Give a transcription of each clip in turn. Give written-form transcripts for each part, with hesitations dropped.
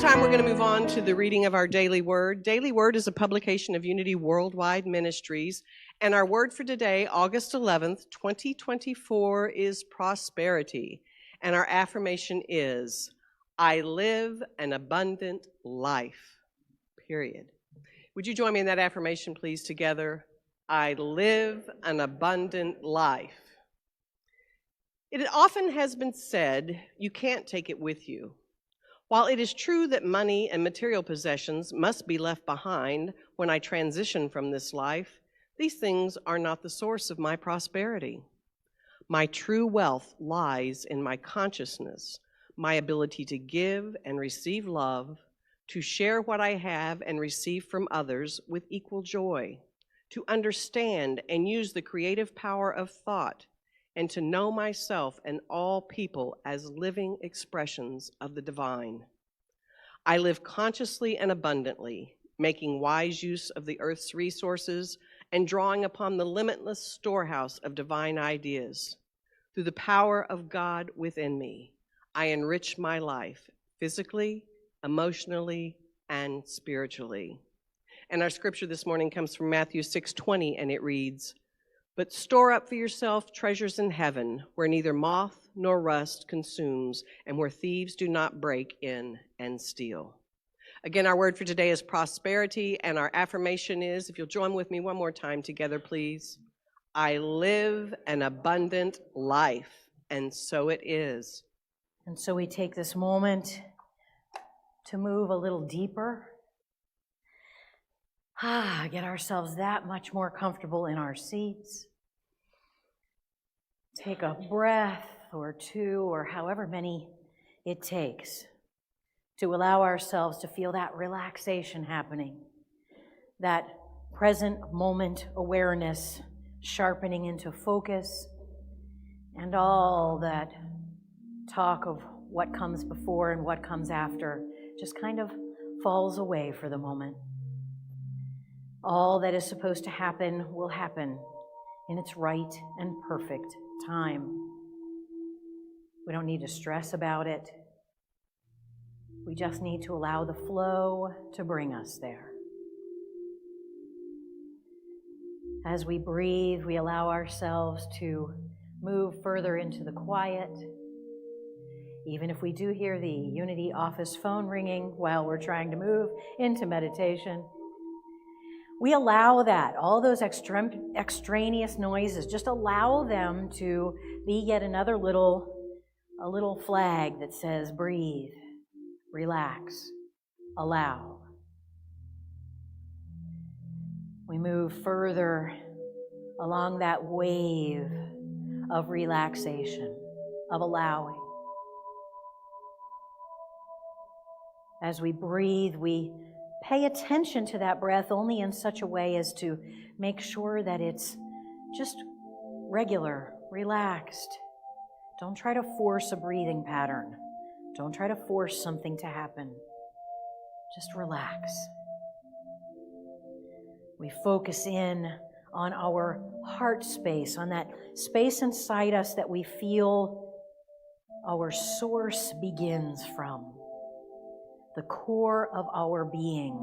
time, we're going to move on to the reading of our Daily Word. Daily Word is a publication of Unity Worldwide Ministries, and our word for today, August 11th, 2024, is prosperity. And our affirmation is, I live an abundant life, period. Would you join me in that affirmation, please, together? I live an abundant life. It often has been said, you can't take it with you. While it is true that money and material possessions must be left behind when I transition from this life, these things are not the source of my prosperity. My true wealth lies in my consciousness, my ability to give and receive love, to share what I have and receive from others with equal joy, to understand and use the creative power of thought, and to know myself and all people as living expressions of the divine. I live consciously and abundantly, making wise use of the earth's resources and drawing upon the limitless storehouse of divine ideas. Through the power of God within me, I enrich my life physically, emotionally, and spiritually. And our scripture this morning comes from Matthew 6:20, and it reads, But store up for yourself treasures in heaven, where neither moth nor rust consumes, and where thieves do not break in and steal. Again, our word for today is prosperity, and our affirmation is, if you'll join with me one more time together, please, I live an abundant life, and so it is. And so we take this moment to move a little deeper. Get ourselves that much more comfortable in our seats. Take a breath or two, or however many it takes, to allow ourselves to feel that relaxation happening, that present moment awareness sharpening into focus, and all that talk of what comes before and what comes after just kind of falls away for the moment. All that is supposed to happen will happen in its right and perfect time. We don't need to stress about it. We just need to allow the flow to bring us there. As we breathe, we allow ourselves to move further into the quiet. Even if we do hear the Unity office phone ringing while we're trying to move into meditation, we allow that, all those extraneous noises, just allow them to be yet another a little flag that says breathe, relax, allow. We move further along that wave of relaxation, of allowing. As we breathe, we pay attention to that breath only in such a way as to make sure that it's just regular, relaxed. Don't try to force a breathing pattern. Don't try to force something to happen. Just relax. We focus in on our heart space, on that space inside us that we feel our source begins from. The core of our being,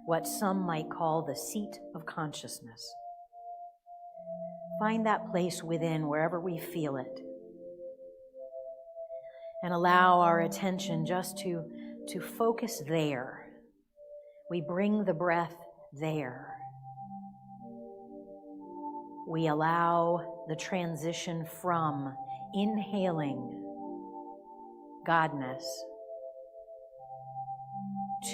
what some might call the seat of consciousness. Find that place within wherever we feel it, and allow our attention just to focus there. We bring the breath there. We allow the transition from inhaling Godness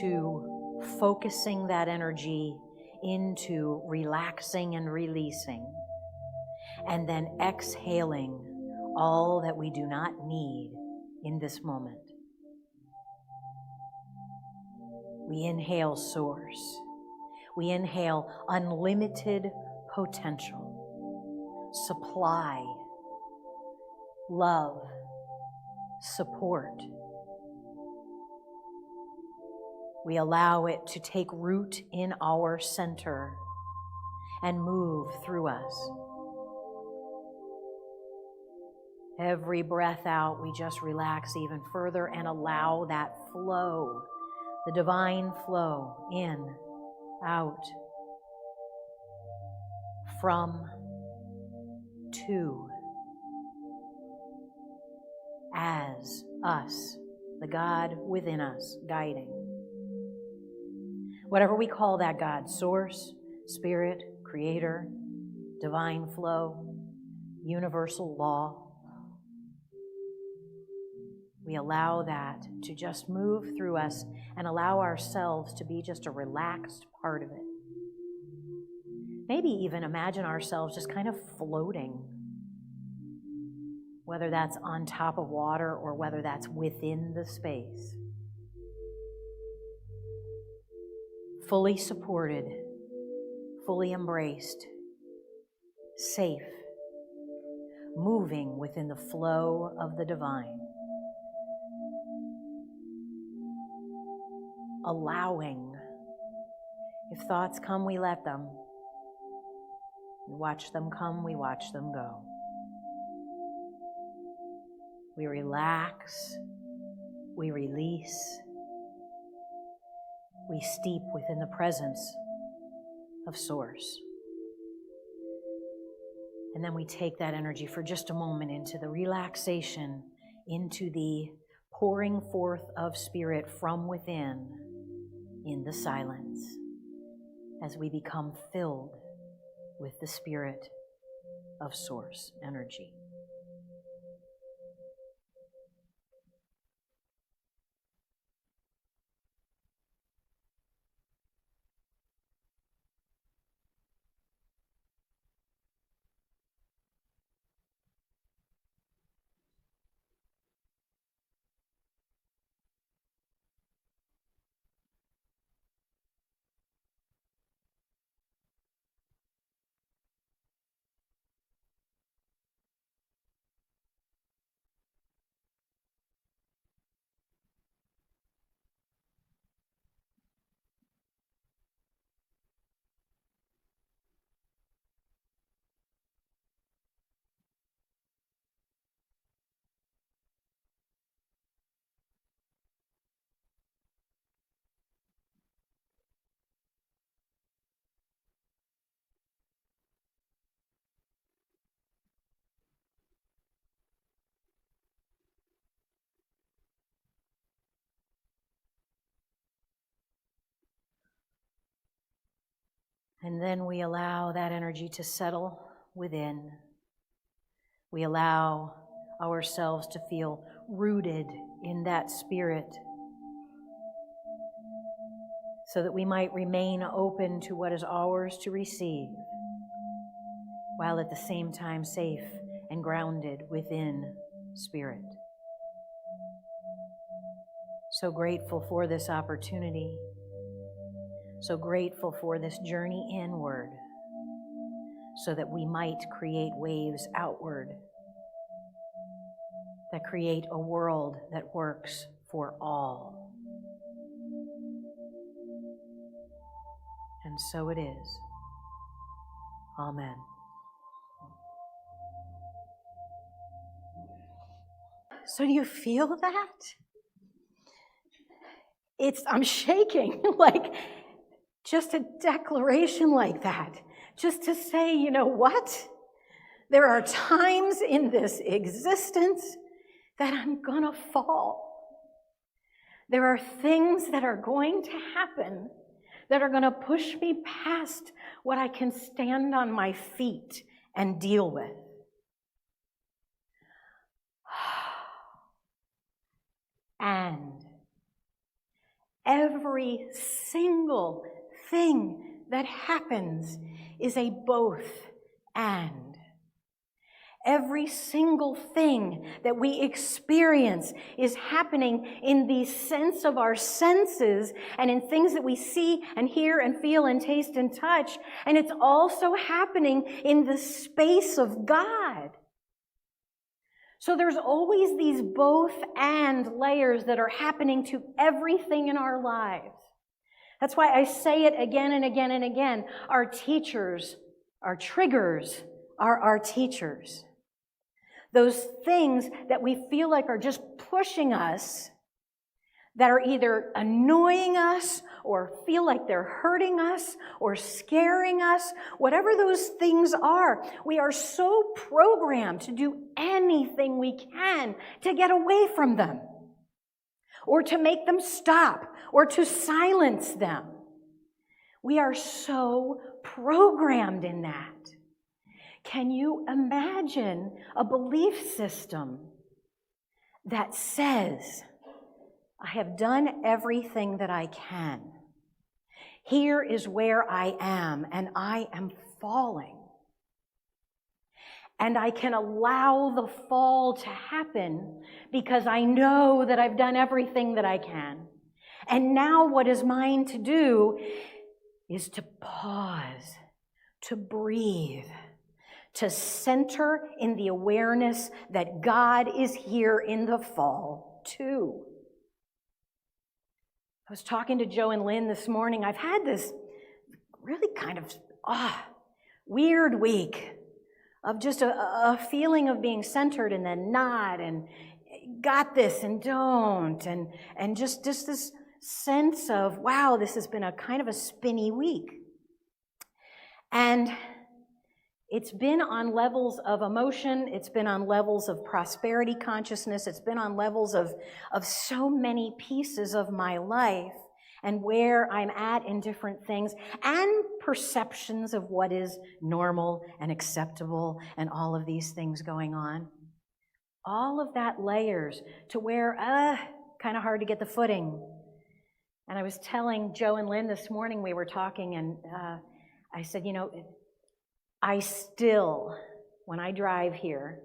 to focusing that energy into relaxing and releasing, and then exhaling all that we do not need in this moment. We inhale source. We inhale unlimited potential, supply, love, support. We allow it to take root in our center and move through us. Every breath out, we just relax even further and allow that flow, the divine flow, in, out, from, to, as us, the God within us, guiding. Whatever we call that God, source, spirit, creator, divine flow, universal law, we allow that to just move through us and allow ourselves to be just a relaxed part of it. Maybe even imagine ourselves just kind of floating, whether that's on top of water or whether that's within the space. Fully supported, fully embraced, safe, moving within the flow of the divine. Allowing. If thoughts come, we let them. We watch them come, we watch them go. We relax, we release, we steep within the presence of Source. And then we take that energy for just a moment into the relaxation, into the pouring forth of Spirit from within in the silence as we become filled with the Spirit of Source energy. And then we allow that energy to settle within. We allow ourselves to feel rooted in that Spirit so that we might remain open to what is ours to receive, while at the same time safe and grounded within Spirit. So grateful for this opportunity. So grateful for this journey inward so that we might create waves outward that create a world that works for all. And so it is. Amen. So do you feel that? I'm shaking, like just a declaration like that, just to say, you know what? There are times in this existence that I'm gonna fall. There are things that are going to happen that are gonna push me past what I can stand on my feet and deal with. And every single thing that happens is a both and. Every single thing that we experience is happening in the sense of our senses and in things that we see and hear and feel and taste and touch. And it's also happening in the space of God. So there's always these both and layers that are happening to everything in our lives. That's why I say it again and again and again. Our teachers, our triggers are our teachers. those things that we feel like are just pushing us, that are either annoying us or feel like they're hurting us or scaring us, whatever those things are, we are so programmed to do anything we can to get away from them, or to make them stop, or to silence them. We are so programmed in that. Can you imagine a belief system that says, I have done everything that I can. Here is where I am, and I am falling. And I can allow the fall to happen because I know that I've done everything that I can. And now what is mine to do is to pause, to breathe, to center in the awareness that God is here in the fall too. I was talking to Joe and Lynn this morning. I've had this really kind of weird week of just a feeling of being centered and then not, and got this and don't, and just this sense of, wow, this has been a kind of a spinny week. And it's been on levels of emotion, it's been on levels of prosperity consciousness, it's been on levels of so many pieces of my life and where I'm at in different things, and perceptions of what is normal and acceptable and all of these things going on. All of that layers to where, kind of hard to get the footing. And I was telling Joe and Lynn this morning, we were talking, and I said, I still, when I drive here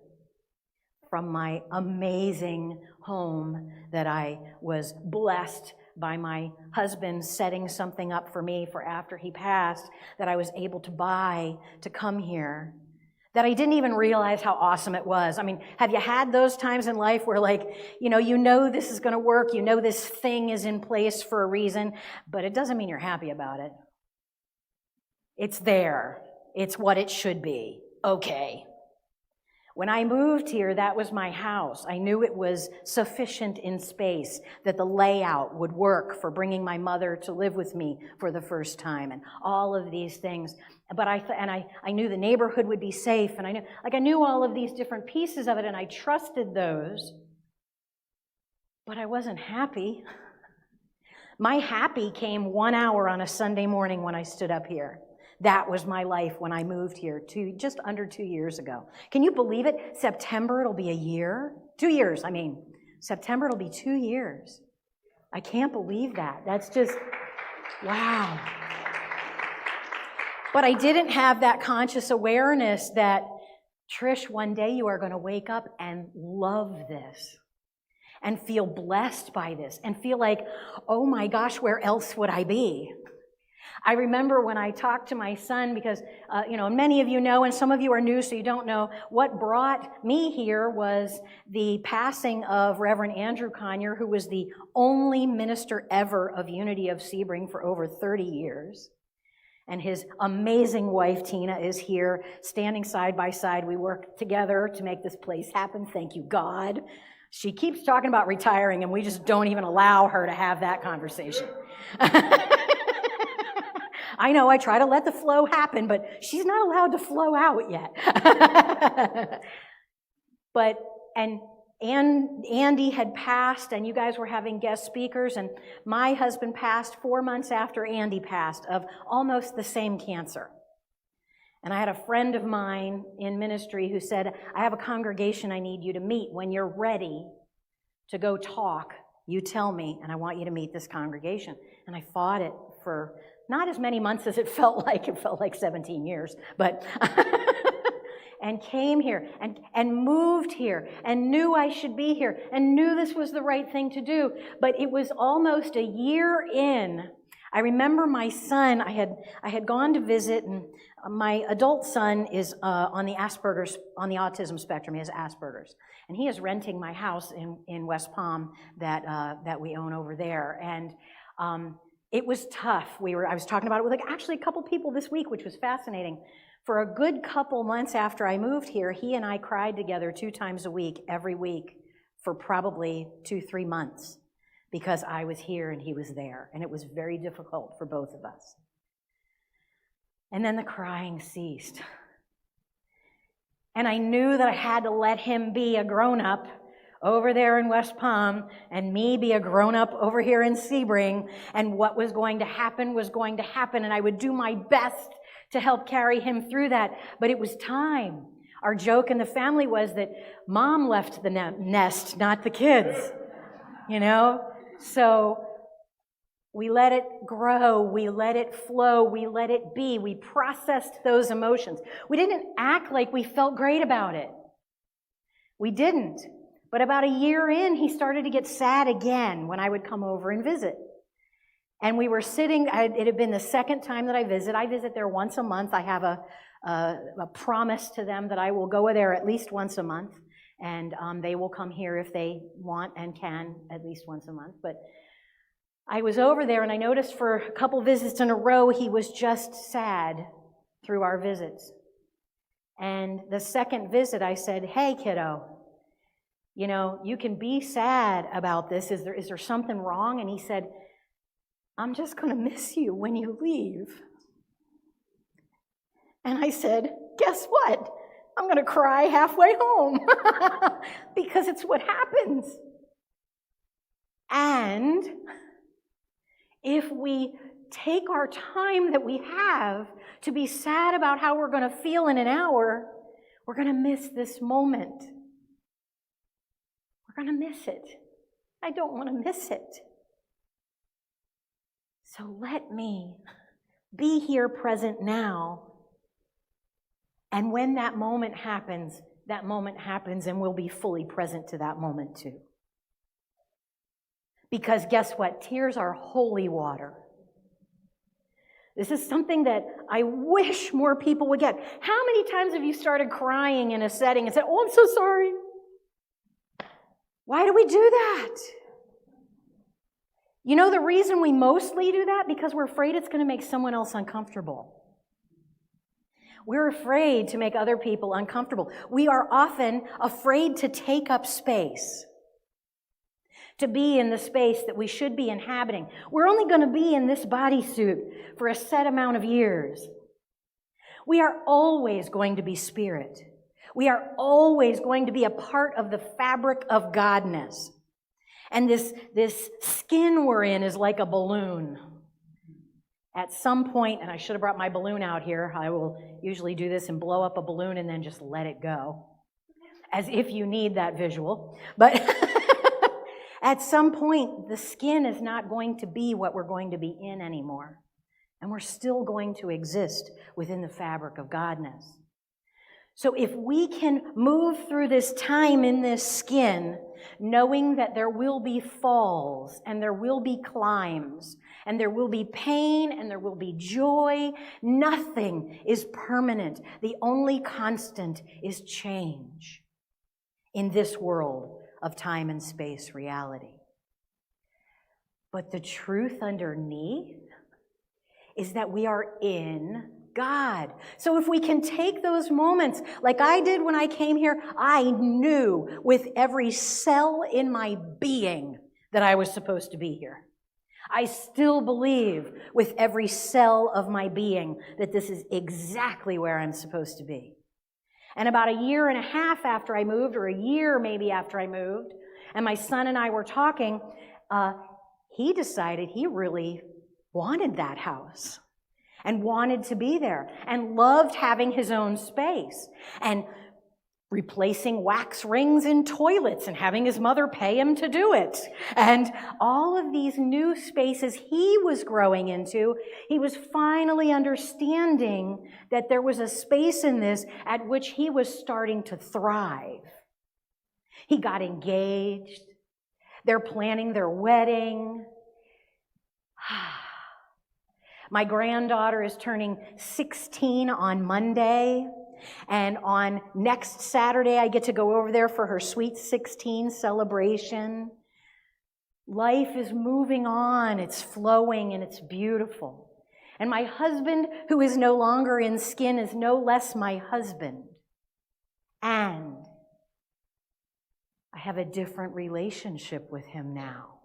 from my amazing home that I was blessed by my husband setting something up for me for after he passed, that I was able to buy to come here, that I didn't even realize how awesome it was. I mean, have you had those times in life where, like, you know this is going to work, you know this thing is in place for a reason, but it doesn't mean you're happy about it. It's there. It's what it should be. Okay. When I moved here, that was my house. I knew it was sufficient in space, that the layout would work for bringing my mother to live with me for the first time, and all of these things. But I knew the neighborhood would be safe, and I knew all of these different pieces of it, and I trusted those. But I wasn't happy. My happy came 1 hour on a Sunday morning when I stood up here. That was my life when I moved here just under 2 years ago. Can you believe it? September, it'll be a year. 2 years, September, it'll be 2 years. I can't believe that. That's just, wow. But I didn't have that conscious awareness that, Trish, one day you are going to wake up and love this and feel blessed by this and feel like, oh my gosh, where else would I be? I remember when I talked to my son, because, many of you know, and some of you are new, so you don't know, what brought me here was the passing of Reverend Andrew Conyer, who was the only minister ever of Unity of Sebring for over 30 years. And his amazing wife, Tina, is here, standing side by side. We work together to make this place happen. Thank you, God. She keeps talking about retiring, and we just don't even allow her to have that conversation. I know, I try to let the flow happen, but she's not allowed to flow out yet. And Andy had passed, and you guys were having guest speakers, and my husband passed 4 months after Andy passed of almost the same cancer. And I had a friend of mine in ministry who said, I have a congregation I need you to meet. When you're ready to go talk, you tell me, and I want you to meet this congregation. And I fought it for not as many months as it felt like 17 years, but and came here and moved here and knew I should be here and knew this was the right thing to do. But it was almost a year in. I remember my son, I had gone to visit, and my adult son is on the autism spectrum. He has Asperger's. And he is renting my house in West Palm that we own over there. And it was tough. I was talking about it with actually a couple people this week, which was fascinating. For a good couple months after I moved here, he and I cried together 2 times a week, every week, for probably 2-3 months, because I was here and he was there, and it was very difficult for both of us. And then the crying ceased. And I knew that I had to let him be a grown-up over there in West Palm, and me be a grown-up over here in Sebring, and what was going to happen was going to happen, and I would do my best to help carry him through that. But it was time. Our joke in the family was that Mom left the nest, not the kids, you know? So we let it grow, we let it flow, we let it be. We processed those emotions. We didn't act like we felt great about it. We didn't. But about a year in, he started to get sad again when I would come over and visit. And we were sitting, it had been the second time that I visit. I visit there once a month. I have a promise to them that I will go there at least once a month. And they will come here if they want and can at least once a month. But I was over there, and I noticed for a couple visits in a row, he was just sad through our visits. And the second visit, I said, "Hey, kiddo, you know, you can be sad about this. Is there something wrong?" And he said, "I'm just going to miss you when you leave." And I said, "Guess what? I'm going to cry halfway home." Because it's what happens. And if we take our time that we have to be sad about how we're going to feel in an hour, we're going to miss this moment. We're going to miss it. I don't want to miss it. So let me be here present now. And when that moment happens, and we'll be fully present to that moment too. Because guess what? Tears are holy water. This is something that I wish more people would get. How many times have you started crying in a setting and said, "Oh, I'm so sorry"? Why do we do that? You know the reason we mostly do that? Because we're afraid it's going to make someone else uncomfortable. We're afraid to make other people uncomfortable. We are often afraid to take up space, to be in the space that we should be inhabiting. We're only going to be in this bodysuit for a set amount of years. We are always going to be spirit. We are always going to be a part of the fabric of Godness. And this skin we're in is like a balloon. At some point, and I should have brought my balloon out here, I will usually do this and blow up a balloon and then just let it go, as if you need that visual. But at some point, the skin is not going to be what we're going to be in anymore. And we're still going to exist within the fabric of Godness. So if we can move through this time in this skin, knowing that there will be falls, and there will be climbs, and there will be pain, and there will be joy, nothing is permanent. The only constant is change in this world of time and space reality. But the truth underneath is that we are in God. So if we can take those moments, like I did when I came here, I knew with every cell in my being that I was supposed to be here. I still believe with every cell of my being that this is exactly where I'm supposed to be. And about a year and a half after I moved, or a year maybe after I moved, and my son and I were talking, he decided he really wanted that house and wanted to be there and loved having his own space and replacing wax rings in toilets and having his mother pay him to do it. And all of these new spaces he was growing into, he was finally understanding that there was a space in this at which he was starting to thrive. He got engaged. They're planning their wedding. My granddaughter is turning 16 on Monday, and on next Saturday I get to go over there for her Sweet 16 celebration. Life is moving on, it's flowing, and it's beautiful. And my husband, who is no longer in skin, is no less my husband. And I have a different relationship with him now.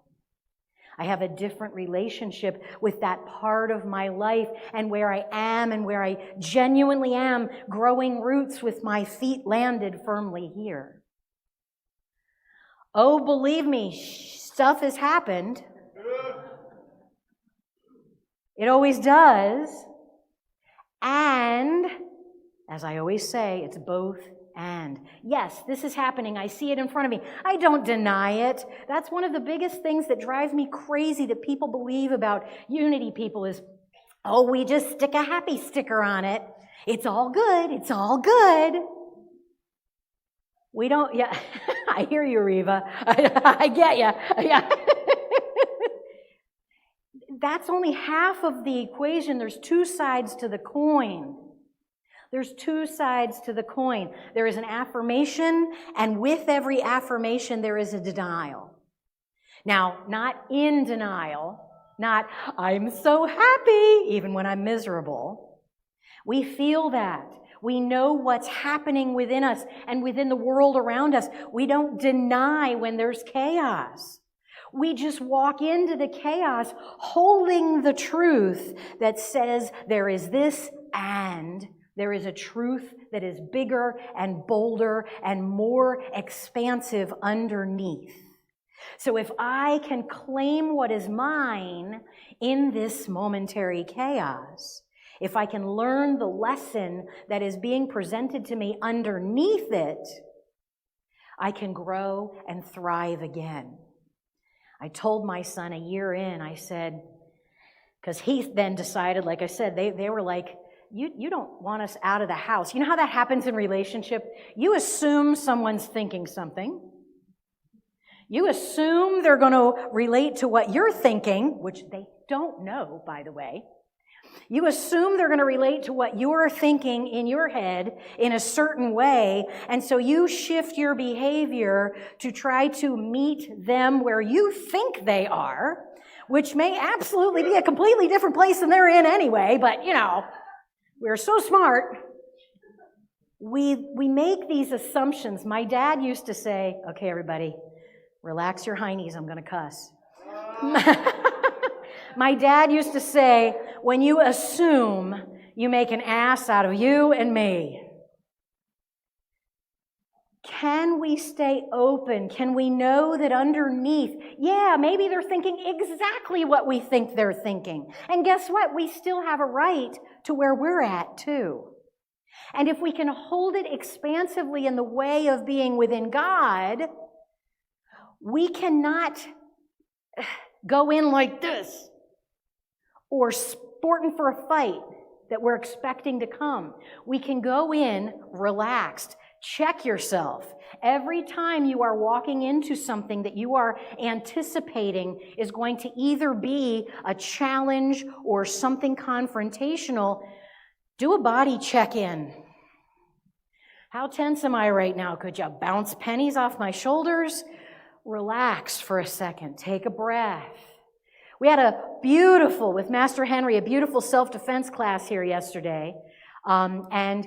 I have a different relationship with that part of my life and where I am and where I genuinely am growing roots with my feet landed firmly here. Oh, believe me, stuff has happened. It always does. And, as I always say, it's both and. Yes, this is happening. I see it in front of me. I don't deny it. That's one of the biggest things that drives me crazy that people believe about Unity people is, oh, we just stick a happy sticker on it. It's all good. It's all good. We don't, yeah, I hear you, Reva. I get you. Yeah. That's only half of the equation. There's two sides to the coin. There's two sides to the coin. There is an affirmation, and with every affirmation, there is a denial. Now, not in denial, not, I'm so happy, even when I'm miserable. We feel that. We know what's happening within us and within the world around us. We don't deny when there's chaos. We just walk into the chaos holding the truth that says there is this and there is a truth that is bigger and bolder and more expansive underneath. So if I can claim what is mine in this momentary chaos, if I can learn the lesson that is being presented to me underneath it, I can grow and thrive again. I told my son a year in, I said, because he then decided, like I said, they were like, you don't want us out of the house. You know how that happens in relationship? You assume someone's thinking something. You assume they're going to relate to what you're thinking, which they don't know, by the way. You assume they're going to relate to what you're thinking in your head in a certain way, and so you shift your behavior to try to meet them where you think they are, which may absolutely be a completely different place than they're in anyway, but, you know, we're so smart. We make these assumptions. My dad used to say, okay, everybody, relax your heinies, I'm going to cuss. My dad used to say, when you assume, you make an ass out of you and me. Can we stay open? Can we know that underneath, yeah, maybe they're thinking exactly what we think they're thinking. And guess what? We still have a right to where we're at, too. And if we can hold it expansively in the way of being within God, we cannot go in like this or sporting for a fight that we're expecting to come. We can go in relaxed. Check yourself. Every time you are walking into something that you are anticipating is going to either be a challenge or something confrontational, do a body check-in. How tense am I right now? Could you bounce pennies off my shoulders? Relax for a second. Take a breath. We had with Master Henry, a beautiful self-defense class here yesterday. And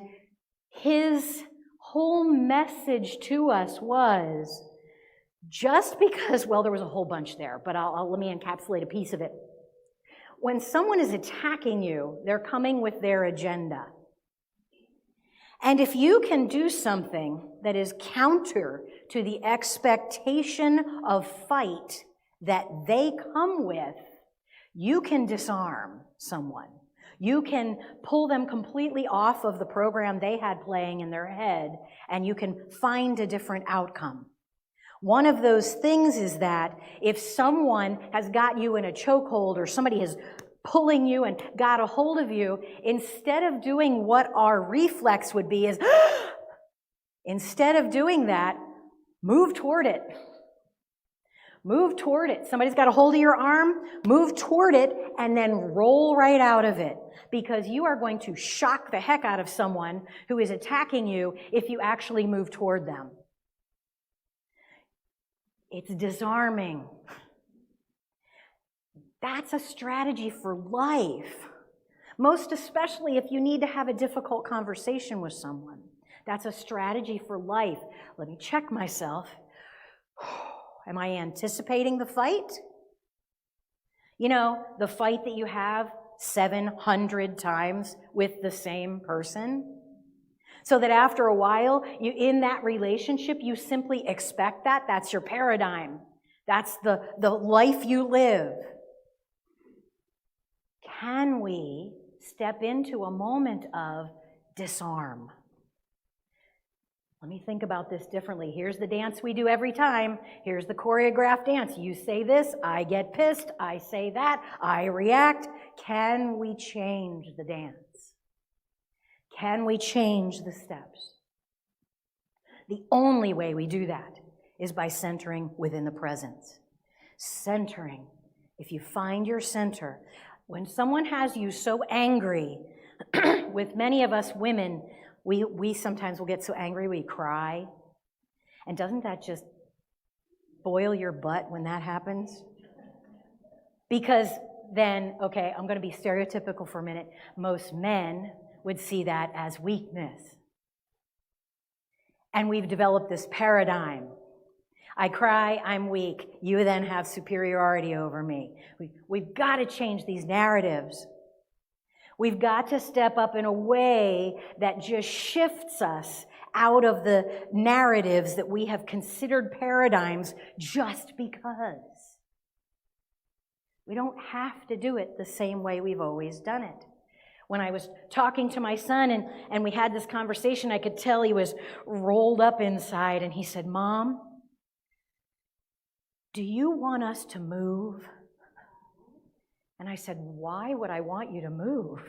his whole message to us was, just because, well, there was a whole bunch there, but let me encapsulate a piece of it. When someone is attacking you, they're coming with their agenda. And if you can do something that is counter to the expectation of fight that they come with, you can disarm someone. You can pull them completely off of the program they had playing in their head, and you can find a different outcome. One of those things is that if someone has got you in a chokehold or somebody is pulling you and got a hold of you, instead of doing what our reflex would be is, instead of doing that, move toward it. Move toward it. Somebody's got a hold of your arm, move toward it, and then roll right out of it. Because you are going to shock the heck out of someone who is attacking you if you actually move toward them. It's disarming. That's a strategy for life. most especially if you need to have a difficult conversation with someone. That's a strategy for life. Let me check myself. Am I anticipating the fight? You know, the fight that you have 700 times with the same person? So that after a while, in that relationship, you simply expect that. That's your paradigm. That's the life you live. Can we step into a moment of disarm? Let me think about this differently. Here's the dance we do every time. Here's the choreographed dance. You say this, I get pissed, I say that, I react. Can we change the dance? Can we change the steps? The only way we do that is by centering within the presence. Centering. If you find your center, when someone has you so angry, with many of us women, we sometimes will get so angry we cry. And doesn't that just boil your butt when that happens? Because then, okay, I'm going to be stereotypical for a minute. Most men would see that as weakness. And we've developed this paradigm. I cry, I'm weak. You then have superiority over me. We've got to change these narratives. We've got to step up in a way that just shifts us out of the narratives that we have considered paradigms just because. We don't have to do it the same way we've always done it. When I was talking to my son and we had this conversation, I could tell he was rolled up inside, and he said, "Mom, do you want us to move?" And I said, "Why would I want you to move?"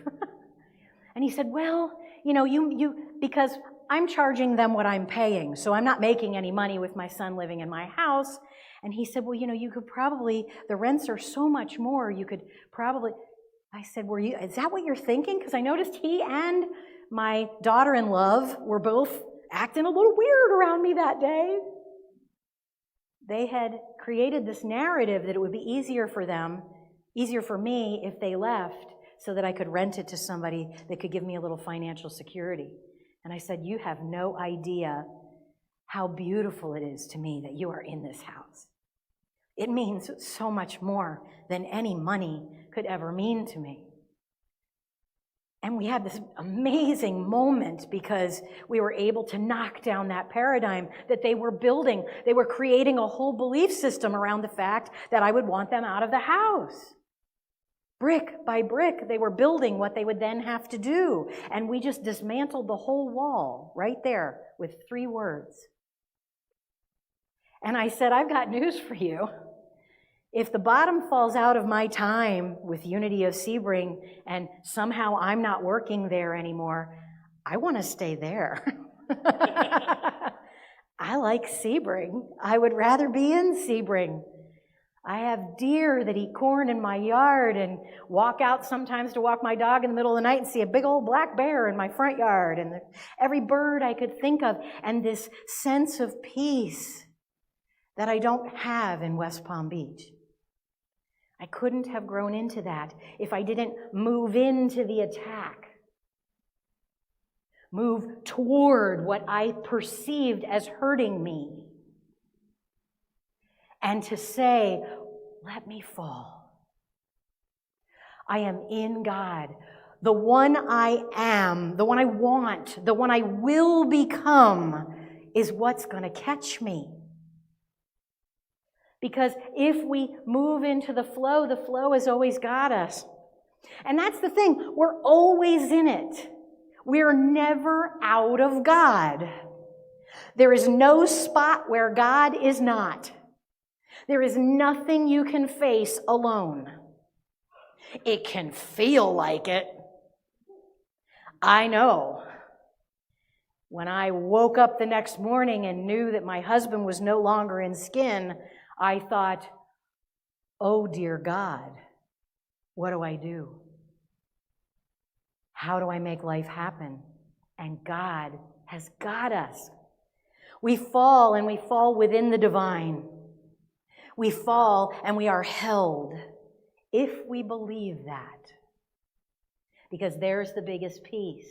And he said, "Well, you know, because I'm charging them what I'm paying, so I'm not making any money with my son living in my house." And he said, "Well, you know, you could probably, the rents are so much more, you could probably..." I said, is that what you're thinking? Because I noticed he and my daughter-in-law were both acting a little weird around me that day. They had created this narrative that it would be easier for them, easier for me if they left, so that I could rent it to somebody that could give me a little financial security. And I said, "You have no idea how beautiful it is to me that you are in this house. It means so much more than any money could ever mean to me." And we had this amazing moment because we were able to knock down that paradigm that they were building. They were creating a whole belief system around the fact that I would want them out of the house. Brick by brick, they were building what they would then have to do. And we just dismantled the whole wall right there with 3 words. And I said, "I've got news for you. If the bottom falls out of my time with Unity of Sebring and somehow I'm not working there anymore, I want to stay there." I like Sebring. I would rather be in Sebring. I have deer that eat corn in my yard and walk out sometimes to walk my dog in the middle of the night and see a big old black bear in my front yard and every bird I could think of, and this sense of peace that I don't have in West Palm Beach. I couldn't have grown into that if I didn't move into the attack. Move toward what I perceived as hurting me. And to say, "Let me fall. I am in God. The one I am, the one I want, the one I will become is what's going to catch me." Because if we move into the flow has always got us. And that's the thing, we're always in it. We're never out of God. There is no spot where God is not. There is nothing you can face alone. It can feel like it. I know. When I woke up the next morning and knew that my husband was no longer in skin, I thought, "Oh, dear God, what do I do? How do I make life happen?" And God has got us. We fall, and we fall within the divine. We fall, and we are held, if we believe that. because there's the biggest piece.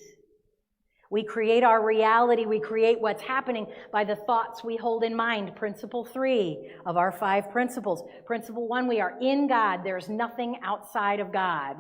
We create our reality, we create what's happening by the thoughts we hold in mind. Principle 3 of our 5 principles. Principle 1, we are in God. There's nothing outside of God.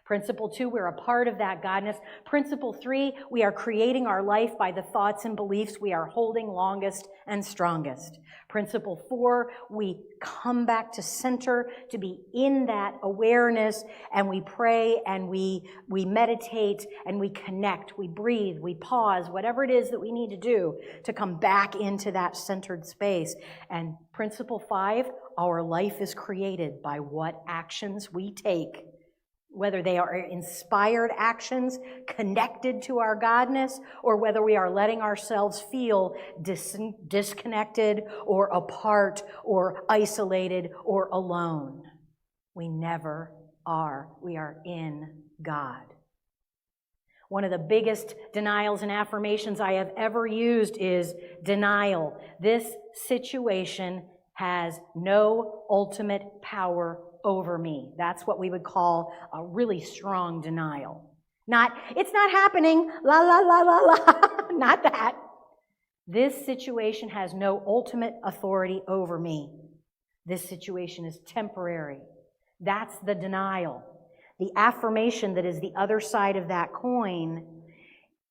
Principle 2, we're a part of that Godness. Principle 3, we are creating our life by the thoughts and beliefs we are holding longest and strongest. Principle 4, we come back to center to be in that awareness, and we pray and we meditate and we connect, we breathe, we pause, whatever it is that we need to do to come back into that centered space. And principle 5, our life is created by what actions we take, whether they are inspired actions connected to our Godness, or whether we are letting ourselves feel disconnected or apart or isolated or alone. We never are. We are in God. One of the biggest denials and affirmations I have ever used is denial. This situation has no ultimate power over me. That's what we would call a really strong denial. Not, it's not happening, la, la, la, la, la. Not that. This situation has no ultimate authority over me. This situation is temporary. That's the denial. The affirmation that is the other side of that coin: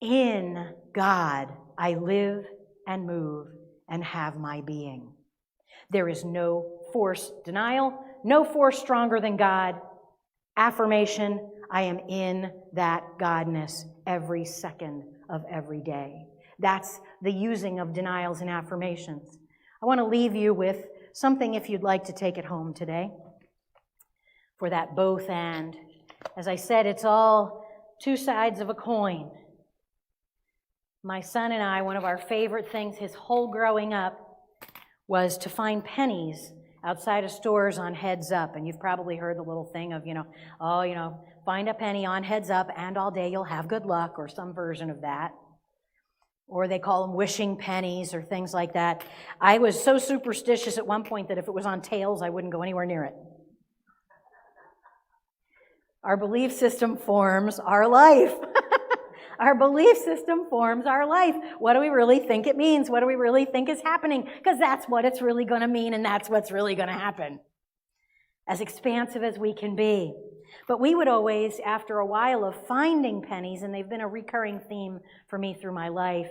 in God I live and move and have my being. There is no force denial, no force stronger than God. Affirmation: I am in that Godness every second of every day. That's the using of denials and affirmations. I want to leave you with something if you'd like to take it home today for that both and. As I said, it's all two sides of a coin. My son and I, one of our favorite things his whole growing up was to find pennies outside of stores on Heads Up. And you've probably heard the little thing of, find a penny on Heads Up and all day you'll have good luck, or some version of that. Or they call them wishing pennies or things like that. I was so superstitious at one point that if it was on tails, I wouldn't go anywhere near it. Our belief system forms our life. Our belief system forms our life. What do we really think it means? What do we really think is happening? Because that's what it's really going to mean, and that's what's really going to happen. As expansive as we can be. But we would always, after a while of finding pennies, and they've been a recurring theme for me through my life,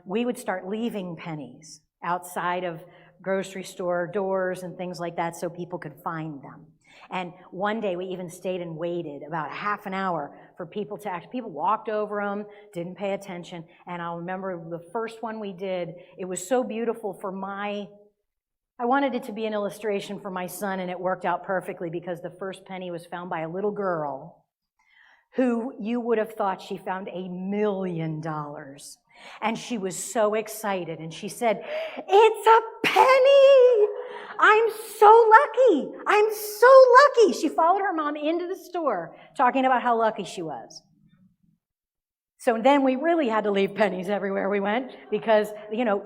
we would start leaving pennies outside of grocery store doors and things like that so people could find them. And one day we even stayed and waited about half an hour for people to act. People walked over them, didn't pay attention. And I'll remember the first one we did, it was so beautiful I wanted it to be an illustration for my son, and it worked out perfectly because the first penny was found by a little girl who you would have thought she found $1 million. And she was so excited, and she said, "It's a penny! I'm so lucky! I'm so lucky!" She followed her mom into the store talking about how lucky she was. So then we really had to leave pennies everywhere we went because,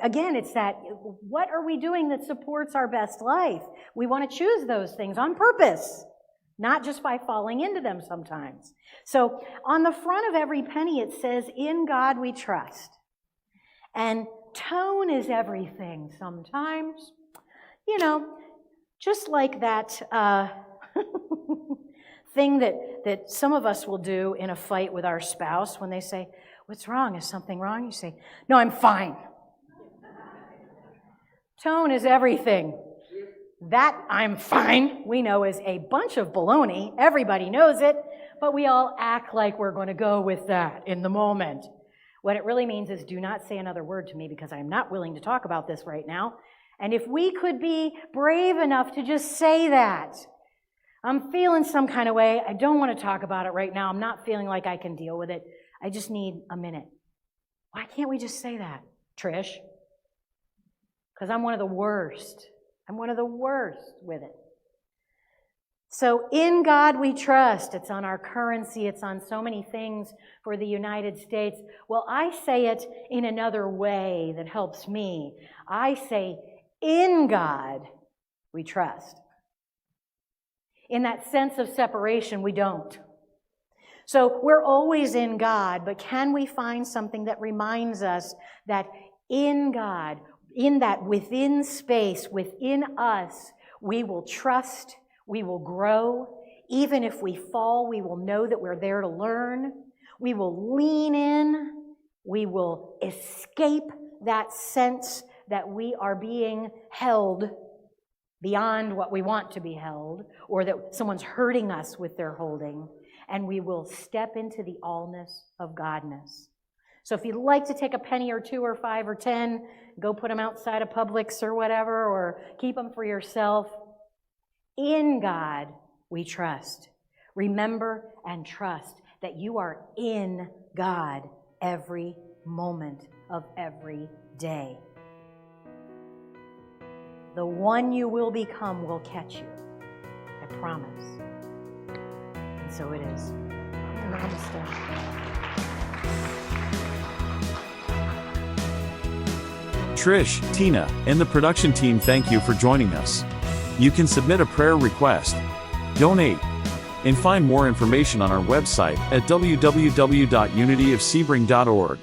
again, it's that, what are we doing that supports our best life? We want to choose those things on purpose, not just by falling into them sometimes. So on the front of every penny it says, "In God we trust." And tone is everything sometimes. Just like that thing that some of us will do in a fight with our spouse when they say, "What's wrong? Is something wrong?" You say, "No, I'm fine." Tone is everything. That "I'm fine" we know is a bunch of baloney. Everybody knows it, but we all act like we're going to go with that in the moment. What it really means is, do not say another word to me because I'm not willing to talk about this right now. And if we could be brave enough to just say that, "I'm feeling some kind of way. I don't want to talk about it right now. I'm not feeling like I can deal with it. I just need a minute." Why can't we just say that, Trish? Because I'm one of the worst. I'm one of the worst with it. So in God we trust. It's on our currency. It's on so many things for the United States. Well, I say it in another way that helps me. I say, in God we trust. In that sense of separation, we don't. So we're always in God, but can we find something that reminds us that in God, in that within space, within us, we will trust, we will grow. Even if we fall, we will know that we're there to learn. We will lean in. We will escape that sense that we are being held beyond what we want to be held, or that someone's hurting us with their holding, and we will step into the allness of Godness. So if you'd like to take a penny or 2 or 5 or 10, go put them outside of Publix or whatever, or keep them for yourself. In God we trust. Remember and trust that you are in God every moment of every day. The one you will become will catch you. I promise. And so it is. Namaste. Trish, Tina, and the production team thank you for joining us. You can submit a prayer request, donate, and find more information on our website at www.unityofsebring.org.